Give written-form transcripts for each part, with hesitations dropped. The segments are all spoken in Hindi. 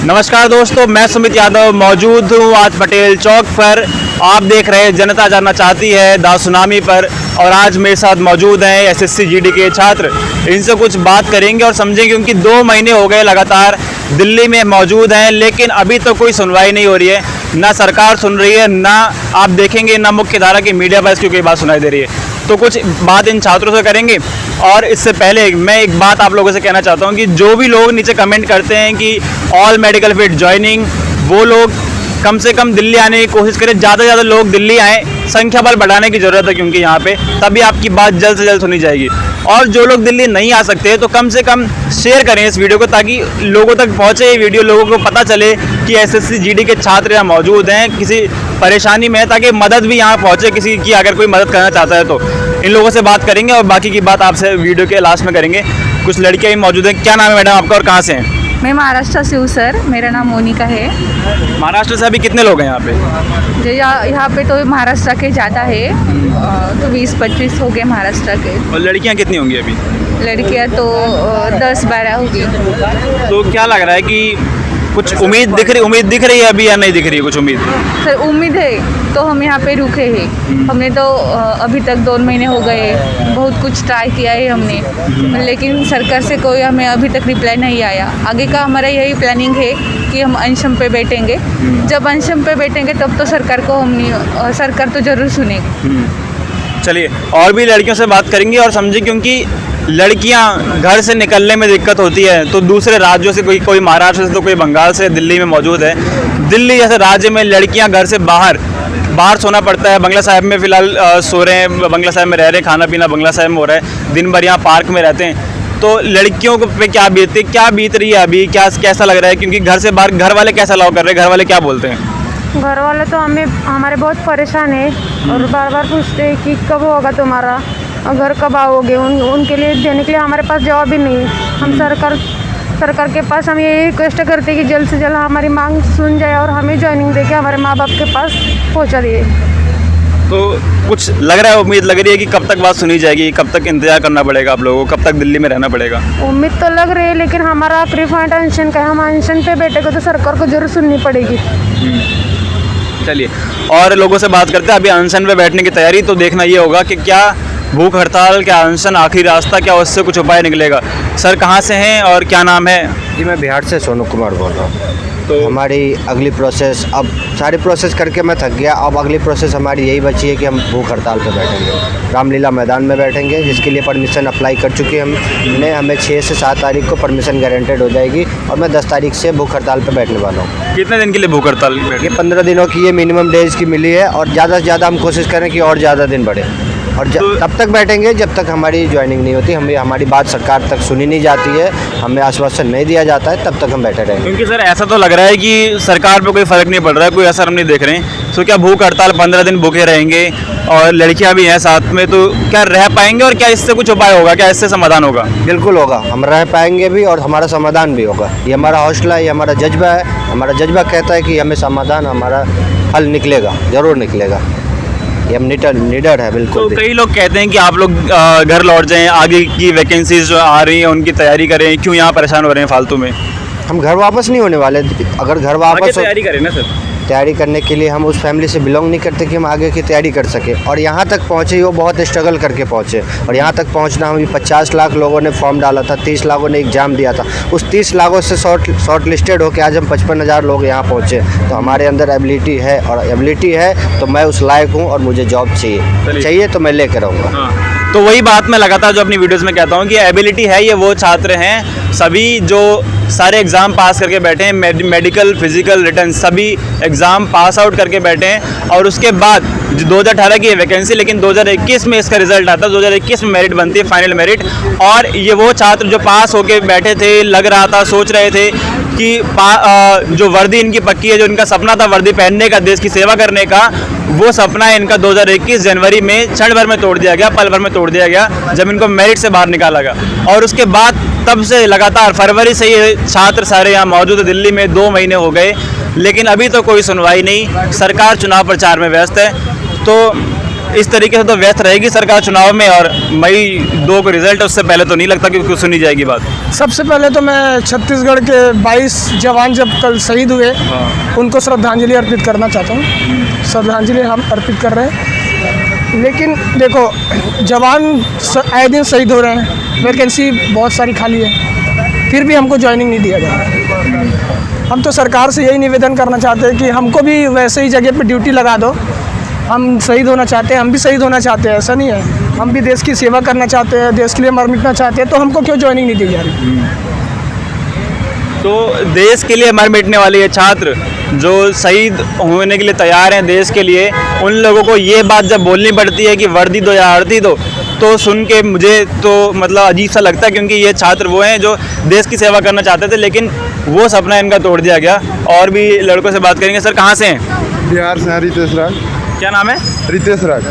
नमस्कार दोस्तों, मैं सुमित यादव मौजूद हूँ आज पटेल चौक पर। आप देख रहे हैं जनता जानना चाहती है दा सुनामी पर, और आज मेरे साथ मौजूद हैं एसएससी जीडी के छात्र। इनसे कुछ बात करेंगे और समझेंगे, क्योंकि 2 महीने हो गए लगातार दिल्ली में मौजूद हैं, लेकिन अभी तो कोई सुनवाई नहीं हो रही है। ना सरकार सुन रही है, ना आप देखेंगे ना मुख्य धारा की मीडिया पर इसकी कोई बात सुनाई दे रही है। तो कुछ बात इन छात्रों से करेंगे। और इससे पहले मैं एक बात आप लोगों से कहना चाहता हूं कि जो भी लोग नीचे कमेंट करते हैं कि ऑल मेडिकल फिट ज्वाइनिंग, वो लोग कम से कम दिल्ली आने की कोशिश करें। ज़्यादा से ज़्यादा लोग दिल्ली आएँ, संख्या बल बढ़ाने की ज़रूरत है, क्योंकि यहाँ पे तभी आपकी बात जल्द से जल्द सुनी जाएगी। और जो लोग दिल्ली नहीं आ सकते तो कम से कम शेयर करें इस वीडियो को, ताकि लोगों तक पहुँचे ये वीडियो, लोगों को पता चले कि एसएससी जीडी के छात्र यहाँ मौजूद हैं, किसी परेशानी में है, ताकि मदद भी यहाँ पहुँचे किसी की, अगर कोई मदद करना चाहता है तो। इन लोगों से बात करेंगे और बाकी की बात आपसे वीडियो के लास्ट में करेंगे। कुछ लड़कियाँ भी मौजूद हैं। क्या नाम है मैडम आपका और कहाँ से हैं? मैं महाराष्ट्र से हूँ सर, मेरा नाम मोनिका है। महाराष्ट्र से अभी कितने लोग हैं यहाँ पे? जो यहाँ पे तो महाराष्ट्र के ज़्यादा है, तो 20-25 हो गए महाराष्ट्र के। और लड़कियाँ कितनी होंगी अभी? लड़कियाँ तो 10-12 होगी। तो क्या लग रहा है कि कुछ उम्मीद दिख रही है अभी, या नहीं दिख रही है कुछ उम्मीद? सर उम्मीद है, तो हम यहाँ पे रुके हैं। हमने तो अभी तक 2 महीने हो गए, बहुत कुछ ट्राई किया है हमने, लेकिन सरकार से कोई हमें अभी तक रिप्लाई नहीं आया। आगे का हमारा यही प्लानिंग है कि हम अनशन पे बैठेंगे। जब अनशन पे बैठेंगे तब तो सरकार तो ज़रूर सुनेगी। चलिए, और भी लड़कियों से बात करेंगे और समझें, क्योंकि लड़कियां घर से निकलने में दिक्कत होती है। तो दूसरे राज्यों से कोई महाराष्ट्र से, तो कोई बंगाल से दिल्ली में मौजूद है। दिल्ली जैसे राज्य में लड़कियां घर से बाहर सोना पड़ता है। बंगला साहिब में फ़िलहाल सो रहे हैं, बंगला साहिब में रह रहे हैं, खाना पीना बंगला साहिब में हो रहा है, दिन भर यहाँ पार्क में रहते हैं। तो लड़कियों पे क्या बीत रही है अभी, कैसा लग रहा है? क्योंकि घर से बाहर घर वाले कैसा अलाउ कर रहे हैं, घर वाले क्या बोलते हैं? घर वाले तो हमारे बहुत परेशान है और बार बार पूछते हैं कि कब होगा तुम्हारा घर, कब आओगे। उनके लिए देने के लिए हमारे पास जवाब ही नहीं। हम सरकार के पास हम ये रिक्वेस्ट करते हैं कि जल्द से जल्द हमारी मांग सुन जाए और हमें ज्वाइनिंग देके हमारे माँ बाप के पास पहुँचा दिए। तो कुछ लग रहा है, उम्मीद लग रही है कि कब तक बात सुनी जाएगी, कब तक इंतजार करना पड़ेगा आप लोगों को, कब तक दिल्ली में रहना पड़ेगा? उम्मीद तो लग रही है, लेकिन हमारा आखिरी पॉइंट अनशन का है। हम अनशन पे बैठेंगे तो सरकार को जरूर सुननी पड़ेगी। चलिए, और लोगों से बात करते हैं। अभी अनशन पे बैठने की तैयारी, तो देखना ये होगा कि क्या भूख हड़ताल, क्या अनशन आखिरी रास्ता, क्या उससे कुछ उपाय निकलेगा। सर कहाँ से हैं और क्या नाम है? जी मैं बिहार से सोनू कुमार बोल रहा हूँ। तो हमारी अगली प्रोसेस, अब सारी प्रोसेस करके मैं थक गया। अब अगली प्रोसेस हमारी यही बची है कि हम भूख हड़ताल पे बैठेंगे, रामलीला मैदान में बैठेंगे, जिसके लिए परमिशन अप्लाई कर चुके हैं हमने। हमें 6 से 7 तारीख को परमिशन गारंटेड हो जाएगी और मैं 10 तारीख से भूख हड़ताल पे बैठने वाला हूँ। कितने दिन के लिए भूख हड़ताल? ये 15 दिनों की ये मिनिमम डेज की मिली है, और ज़्यादा से ज़्यादा हम कोशिश करें कि और ज़्यादा दिन बढ़े, और तब तक बैठेंगे जब तक हमारी ज्वाइनिंग नहीं होती। हमारी बात सरकार तक सुनी नहीं जाती है, हमें आश्वासन नहीं दिया जाता है, तब तक हम बैठे रहेंगे। क्योंकि सर ऐसा तो लग रहा है कि सरकार पे कोई फ़र्क नहीं पड़ रहा है, कोई असर हम नहीं देख रहे हैं। तो क्या भूख हड़ताल 15 दिन भूखे रहेंगे और लड़कियां भी हैं साथ में, तो क्या रह पाएंगे और क्या इससे कुछ उपाय होगा, क्या इससे समाधान होगा? बिल्कुल होगा, हम रह पाएंगे भी और हमारा समाधान भी होगा। ये हमारा हौसला है, ये हमारा जज्बा है। हमारा जज्बा कहता है कि हमें समाधान, हमारा हल निकलेगा, ज़रूर निकलेगा। ये हम निडर है बिल्कुल। तो कई लोग कहते हैं कि आप लोग घर लौट जाएं, आगे की वैकेंसीज जो आ रही हैं उनकी तैयारी करें, क्यों यहाँ परेशान हो रहे हैं फालतू में? हम घर वापस नहीं होने वाले। अगर घर वापस तैयारी करें ना सर। तैयारी करने के लिए हम उस फैमिली से बिलोंग नहीं करते कि हम आगे की तैयारी कर सके। और यहाँ तक पहुँचे, वो बहुत स्ट्रगल करके पहुँचे, और यहाँ तक पहुँचना, हम 50 लाख लोगों ने फॉर्म डाला था, 30 लाखों ने एग्ज़ाम दिया था। उस 30 लाखों से शॉर्ट लिस्टेड होकर आज हम 55,000 लोग यहाँ पहुँचे। तो हमारे अंदर एबिलिटी है, और एबिलिटी है तो मैं उस लायक हूँ, और मुझे जॉब चाहिए तो मैं लेकर आऊँगा। तो वही बात मैं लगातार जो अपनी वीडियोस में कहता हूँ कि एबिलिटी है, ये वो छात्र हैं सभी जो सारे एग्ज़ाम पास करके बैठे हैं, मेडिकल, फिजिकल, रिटर्न सभी एग्ज़ाम पास आउट करके बैठे हैं। और उसके बाद 2018 की वैकेंसी, लेकिन 2021 में इसका रिजल्ट आता है, 2021 में मेरिट बनती है, फाइनल मेरिट। और ये वो छात्र जो पास होके बैठे थे, लग रहा था, सोच रहे थे कि जो वर्दी इनकी पक्की है, जो इनका सपना था वर्दी पहनने का, देश की सेवा करने का, वो सपना इनका 2021 जनवरी में क्षण भर में तोड़ दिया गया, पल भर में तोड़ दिया गया, जब इनको मेरिट से बाहर निकाला गया। और उसके बाद तब से लगातार फरवरी से ये छात्र सारे यहाँ मौजूद है दिल्ली में। 2 महीने हो गए, लेकिन अभी तो कोई सुनवाई नहीं। सरकार चुनाव प्रचार में व्यस्त है। तो इस तरीके से तो व्यस्त रहेगी सरकार चुनाव में, और मई 2 को रिजल्ट है, उससे पहले तो नहीं लगता कि कुछ सुनी जाएगी बात। सबसे पहले तो मैं छत्तीसगढ़ के 22 जवान जब कल शहीद हुए उनको श्रद्धांजलि अर्पित करना चाहता हूँ। श्रद्धांजलि हम अर्पित कर रहे हैं, लेकिन देखो जवान आए दिन शहीद हो रहे हैं, वैकेंसी बहुत सारी खाली है, फिर भी हमको ज्वाइनिंग नहीं दिया जा रहा। हम तो सरकार से यही निवेदन करना चाहते हैं कि हमको भी वैसे ही जगह पे ड्यूटी लगा दो। हम शहीद होना चाहते हैं, हम भी शहीद होना चाहते हैं, ऐसा नहीं है। हम भी देश की सेवा करना चाहते हैं, देश के लिए मर मिटना चाहते हैं, तो हमको क्यों ज्वाइनिंग नहीं दी जा रही? तो देश के लिए मर मिटने वाले ये छात्र जो शहीद होने के लिए तैयार हैं देश के लिए, उन लोगों को ये बात जब बोलनी पड़ती है कि वर्दी दो या आरती दो, तो सुन के मुझे तो मतलब अजीब सा लगता है, क्योंकि ये छात्र वो हैं जो देश की सेवा करना चाहते थे, लेकिन वो सपना इनका तोड़ दिया गया। और भी लड़कों से बात करेंगे। सर कहाँ से हैं? बिहार से हैं, रितेश राज। क्या नाम है? रितेश राज।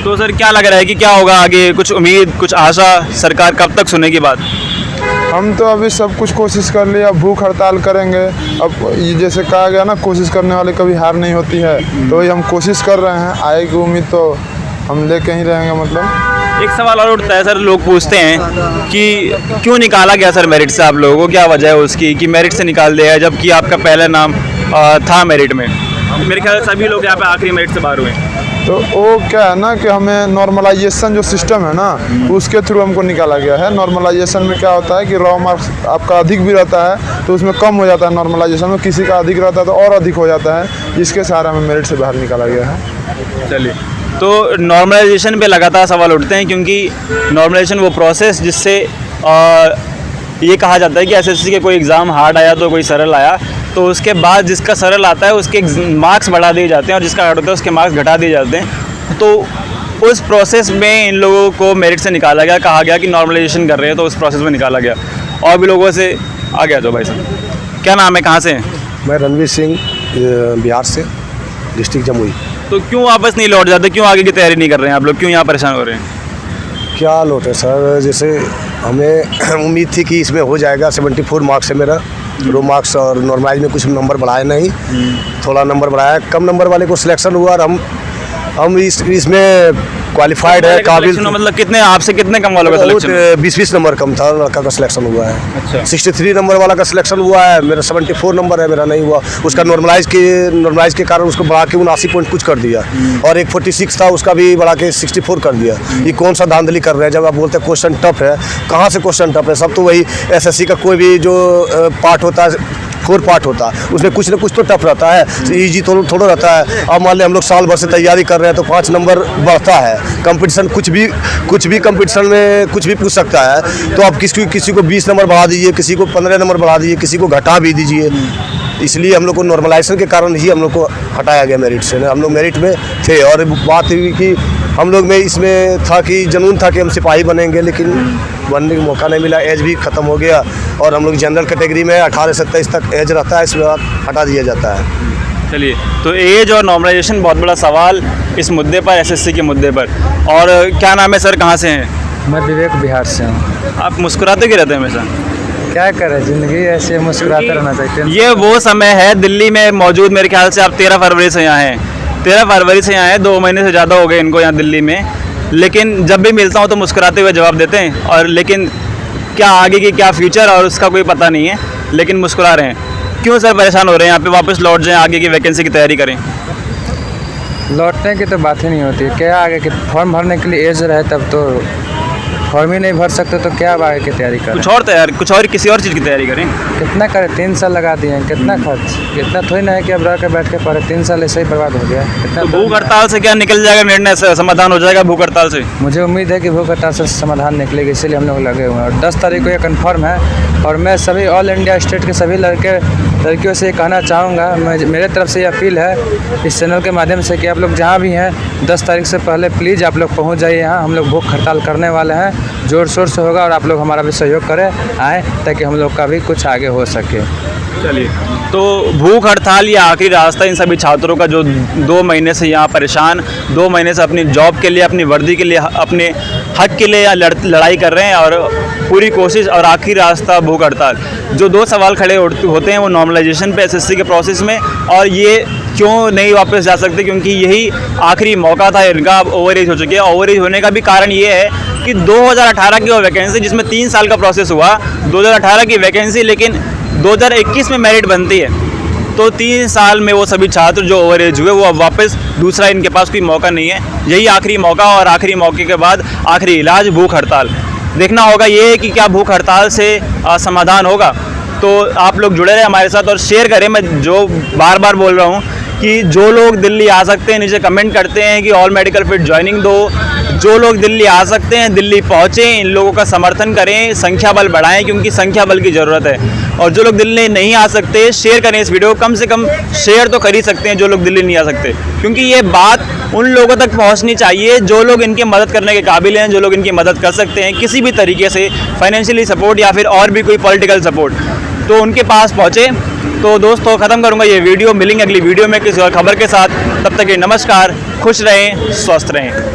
तो सर क्या लग रहा है कि क्या होगा आगे? कुछ उम्मीद, कुछ आशा, सरकार कब तक सुनेगी बात? हम तो अभी सब कुछ कोशिश कर लिया, भूख हड़ताल करेंगे। अब ये जैसे कहा गया ना, कोशिश करने वाले कभी हार नहीं होती है, तो वही हम कोशिश कर रहे हैं। आएगी उम्मीद तो हम लेके ही रहेंगे। मतलब एक सवाल और उठता है सर, लोग पूछते हैं कि क्यों निकाला गया सर मेरिट से आप लोगों को? क्या वजह है उसकी कि मेरिट से निकाल दिया है, जबकि आपका पहला नाम था मेरिट में? मेरे ख्याल से सभी लोग यहाँ पे आखिरी मेरिट से बाहर हुए हैं। तो वो क्या है ना कि हमें नॉर्मलाइजेशन जो सिस्टम है ना, उसके थ्रू हमको निकाला गया है। नॉर्मलाइजेशन में क्या होता है कि रॉ मार्क्स आपका अधिक भी रहता है तो उसमें कम हो जाता है, नॉर्मलाइजेशन में किसी का अधिक रहता है तो और अधिक हो जाता है, जिसके सहारे हमें मेरिट से बाहर निकाला गया है। चलिए, तो नॉर्मलाइजेशन पे लगातार सवाल उठते हैं, क्योंकि नॉर्मलाइजेशन वो प्रोसेस जिससे ये कहा जाता है कि एसएससी के कोई एग्ज़ाम हार्ड आया तो कोई सरल आया, तो उसके बाद जिसका सरल आता है उसके मार्क्स बढ़ा दिए जाते हैं, और जिसका हार्ड होता है उसके मार्क्स घटा दिए जाते हैं। तो उस प्रोसेस में इन लोगों को मेरिट से निकाला गया, कहा गया कि नॉर्मलाइजेशन कर रहे हैं तो उस प्रोसेस में निकाला गया। और भी लोगों से आ गया। तो भाई साहब क्या नाम है, कहाँ से हैं? मैं रणवीर सिंह, बिहार से, डिस्ट्रिक्ट जमुई। तो क्यों वापस नहीं लौट जाते? क्यों आगे की तैयारी नहीं कर रहे हैं आप लोग? क्यों यहाँ परेशान हो रहे हैं? क्या लौटे सर, जैसे हमें उम्मीद थी कि इसमें हो जाएगा। 74 मार्क्स है मेरा, रो मार्क्स, और नॉर्मलाइज में कुछ नंबर बढ़ाए नहीं, थोड़ा नंबर बढ़ाया। कम नंबर वाले को सिलेक्शन हुआ, और हम इसमें क्वालिफाइड है, काबिल। मतलब कितने, आपसे कितने कम वालों का सिलेक्शन? 20 नंबर कम था, लड़का का सिलेक्शन हुआ है। अच्छा। 63 नंबर वाला का सिलेक्शन हुआ है, मेरा 74 नंबर है, मेरा नहीं हुआ। उसका नॉर्मलाइज के कारण उसको बढ़ा के 79 पॉइंट कुछ कर दिया, और एक 46 था उसका भी बढ़ा के 64 कर दिया। ये कौन सा धांधली कर रहे हैं? जब आप बोलते हैं क्वेश्चन टफ है, कहाँ से क्वेश्चन टफ है? सब तो वही एसएससी का कोई भी जो पार्ट होता है, 4 पार्ट होता है, उसमें कुछ ना कुछ तो टफ रहता है, ईजी थोड़ा रहता है। अब मान लें हम लोग साल भर से तैयारी कर रहे हैं तो 5 नंबर बढ़ता है। कंपटीशन कुछ भी कंपटीशन में कुछ भी पूछ सकता है, तो आप किसी को 20 नंबर बढ़ा दीजिए, किसी को 15 नंबर बढ़ा दीजिए, किसी को घटा भी दीजिए। इसलिए हम लोग को नॉर्मलाइजेशन के कारण ही हम लोग को हटाया गया मेरिट से। हम लोग मेरिट में थे, और बात हुई कि हम लोग में इसमें था कि जुनून था कि हम सिपाही बनेंगे, लेकिन बनने का मौका नहीं मिला। एज भी ख़त्म हो गया, और हम लोग जनरल कैटेगरी में 18 से 23 तक एज रहता है, इसके बाद हटा दिया जाता है। चलिए, तो एज और नॉर्मलाइजेशन बहुत बड़ा सवाल इस मुद्दे पर, एसएससी के मुद्दे पर। और क्या नाम है सर, कहाँ से हैं? मैं विवेक, बिहार से हूँ। आप मुस्कुराते क्यों रहते हैं हमेशा? क्या करें, ज़िंदगी ऐसे मुस्कुराते रहना चाहिए। ये वो समय है दिल्ली में मौजूद, मेरे ख्याल से आप 13 फरवरी से यहाँ हैं। 13 फरवरी से यहाँ हैं, 2 महीने से ज़्यादा हो गए इनको यहाँ दिल्ली में, लेकिन जब भी मिलता हूँ तो मुस्कुराते हुए जवाब देते हैं। और लेकिन क्या आगे की क्या फ्यूचर और उसका कोई पता नहीं है, लेकिन मुस्कुरा रहे हैं। क्यों सर परेशान हो रहे हैं? यहाँ पे वापस लौट जाएं, आगे की वैकेंसी की तैयारी करें। लौटने की तो बात ही नहीं होती। क्या आगे के फॉर्म भरने के लिए एज रहे तब तो फॉर्म ही नहीं भर सकते, तो क्या आगे की तैयारी करें? कुछ और किसी और चीज़ की तैयारी करें। कितना करें? 3 साल लगा दिए हैं, कितना खर्च? इतना थोड़ी ना है कि अब रह के बैठ के पढ़े। 3 साल ऐसे ही बर्बाद हो गया। तो भूख हड़ताल से क्या निकल जाएगा निर्णय, समाधान हो जाएगा भूख हड़ताल से? मुझे उम्मीद है कि भूख हड़ताल से समाधान निकलेगी, इसीलिए हम लोग लगे हुए हैं। और 10 तारीख को ये कन्फर्म है, और मैं सभी ऑल इंडिया स्टेट के सभी लड़कियों से ये कहना चाहूँगा, मेरे तरफ से ये अपील है इस चैनल के माध्यम से कि आप लोग जहाँ भी हैं 10 तारीख से पहले प्लीज़ आप लोग पहुँच जाइए यहाँ। हम लोग भूख हड़ताल करने वाले हैं, ज़ोर शोर से होगा, और आप लोग हमारा भी सहयोग करें, आएँ, ताकि हम लोग का भी कुछ आगे हो सके। चलिए, तो भूख हड़ताल ये आखिरी रास्ता इन सभी छात्रों का जो 2 महीने से यहाँ परेशान, 2 महीने से अपनी जॉब के लिए, अपनी वर्दी के लिए, अपने हक के लिए यहाँ लड़ाई कर रहे हैं और पूरी कोशिश, और आखिरी रास्ता भूख हड़ताल। जो 2 सवाल खड़े होते हैं वो नॉर्मलाइजेशन पे एसएससी के प्रोसेस में, और ये क्यों नहीं वापस जा सकते, क्योंकि यही आखिरी मौका था इनका। अब ओवर एज हो चुके हैं। ओवर एज होने का भी कारण ये है कि 2018 की वो वैकेंसी जिसमें 3 साल का प्रोसेस हुआ, 2018 की वैकेंसी, लेकिन 2021 में मेरिट बनती है, तो 3 साल में वो सभी छात्र जो ओवर एज हुए वो अब वापस दूसरा इनके पास कोई मौका नहीं है। यही आखिरी मौका, और आखिरी मौके के बाद आखिरी इलाज भूख हड़ताल। देखना होगा ये कि क्या भूख हड़ताल से समाधान होगा। तो आप लोग जुड़े रहे हमारे साथ और शेयर करें। मैं जो बार बार बोल रहा हूँ कि जो लोग दिल्ली आ सकते हैं नीचे कमेंट करते हैं कि ऑल मेडिकल फिट ज्वाइनिंग दो। जो लोग दिल्ली आ सकते हैं दिल्ली पहुँचें, इन लोगों का समर्थन करें, संख्या बल बढ़ाएं, क्योंकि संख्या बल की ज़रूरत है। और जो लोग दिल्ली नहीं आ सकते, शेयर करें इस वीडियो को। कम से कम शेयर तो कर ही सकते हैं जो लोग दिल्ली नहीं आ सकते, क्योंकि ये बात उन लोगों तक पहुंचनी चाहिए जो लोग इनकी मदद करने के काबिल हैं, जो लोग इनकी मदद कर सकते हैं किसी भी तरीके से, फाइनेंशियली सपोर्ट या फिर और भी कोई पॉलिटिकल सपोर्ट, तो उनके पास पहुँचे। तो दोस्तों, ख़त्म करूँगा ये वीडियो। मिलेंगे अगली वीडियो में किसी और खबर के साथ। तब तक के नमस्कार, खुश रहें, स्वस्थ रहें।